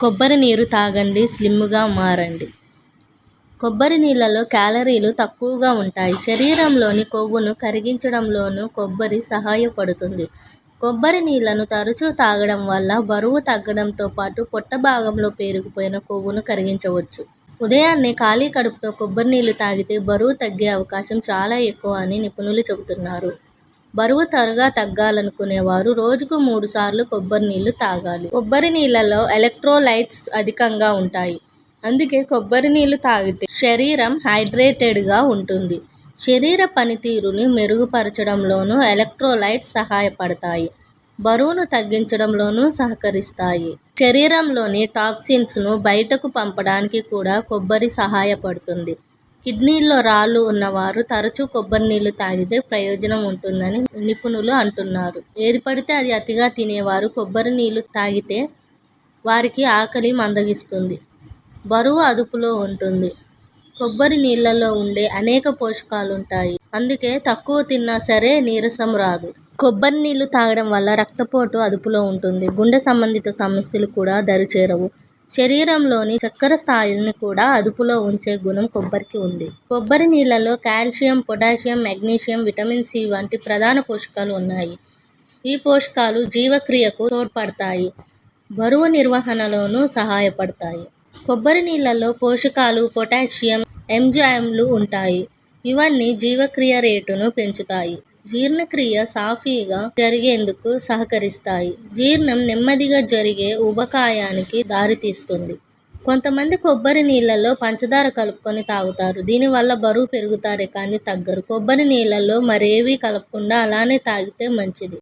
కొబ్బరి నీరు తాగండి, స్లిమ్గా మారండి. కొబ్బరి నీళ్ళలో క్యాలరీలు తక్కువగా ఉంటాయి. శరీరంలోని కొవ్వును కరిగించడంలోనూ కొబ్బరి సహాయపడుతుంది. కొబ్బరి నీళ్లను తరచూ తాగడం వల్ల బరువు తగ్గడంతో పాటు పొట్ట భాగంలో పేరుకుపోయిన కొవ్వును కరిగించవచ్చు. ఉదయాన్నే ఖాళీ కడుపుతో కొబ్బరి నీళ్లు తాగితే బరువు తగ్గే అవకాశం చాలా ఎక్కువ అని నిపుణులు చెబుతున్నారు. బరువు త్వరగా తగ్గాలనుకునేవారు రోజుకు 3 సార్లు కొబ్బరి నీళ్లు తాగాలి. కొబ్బరి నీళ్లలో ఎలక్ట్రోలైట్స్ అధికంగా ఉంటాయి. అందుకే కొబ్బరి నీళ్లు తాగితే శరీరం హైడ్రేటెడ్గా ఉంటుంది. శరీర పనితీరుని మెరుగుపరచడంలోనూ ఎలక్ట్రోలైట్స్ సహాయపడతాయి. బరువును తగ్గించడంలోనూ సహకరిస్తాయి. శరీరంలోని టాక్సిన్స్ను బయటకు పంపడానికి కూడా కొబ్బరి సహాయపడుతుంది. కిడ్నీల్లో రాళ్లు ఉన్నవారు తరచూ కొబ్బరి నీళ్లు తాగితే ప్రయోజనం ఉంటుందని నిపుణులు అంటున్నారు. ఏది పడితే అది అతిగా తినేవారు కొబ్బరి నీళ్లు తాగితే వారికి ఆకలి మందగిస్తుంది, బరువు అదుపులో ఉంటుంది. కొబ్బరి నీళ్లలో ఉండే అనేక పోషకాలుంటాయి. అందుకే తక్కువ తిన్నా సరే నీరసం రాదు. కొబ్బరి నీళ్లు తాగడం వల్ల రక్తపోటు అదుపులో ఉంటుంది. గుండె సంబంధిత సమస్యలు కూడా దరిచేరవు. శరీరంలోని చక్కెర స్థాయిల్ని కూడా అదుపులో ఉంచే గుణం కొబ్బరికి ఉంది. కొబ్బరి నీళ్లలో calcium, potassium, magnesium, vitamin C వంటి ప్రధాన పోషకాలు ఉన్నాయి. ఈ పోషకాలు జీవక్రియకు తోడ్పడతాయి, బరువు నిర్వహణలోనూ సహాయపడతాయి. కొబ్బరి నీళ్లలో పోషకాలు, పొటాషియం, ఎంజైమ్లు ఉంటాయి. ఇవన్నీ జీవక్రియ రేటును పెంచుతాయి. జీర్ణక్రియ సాఫీగా జరిగేందుకు సహకరిస్తాయి. జీర్ణం నెమ్మదిగా జరిగే ఊబకాయానికి దారితీస్తుంది. కొంతమంది కొబ్బరి నీళ్లలో పంచదార కలుపుకొని తాగుతారు. దీనివల్ల బరువు పెరుగుతారే కానీ తగ్గరు. కొబ్బరి నీళ్లలో మరేవీ కలపకుండా అలానే తాగితే మంచిది.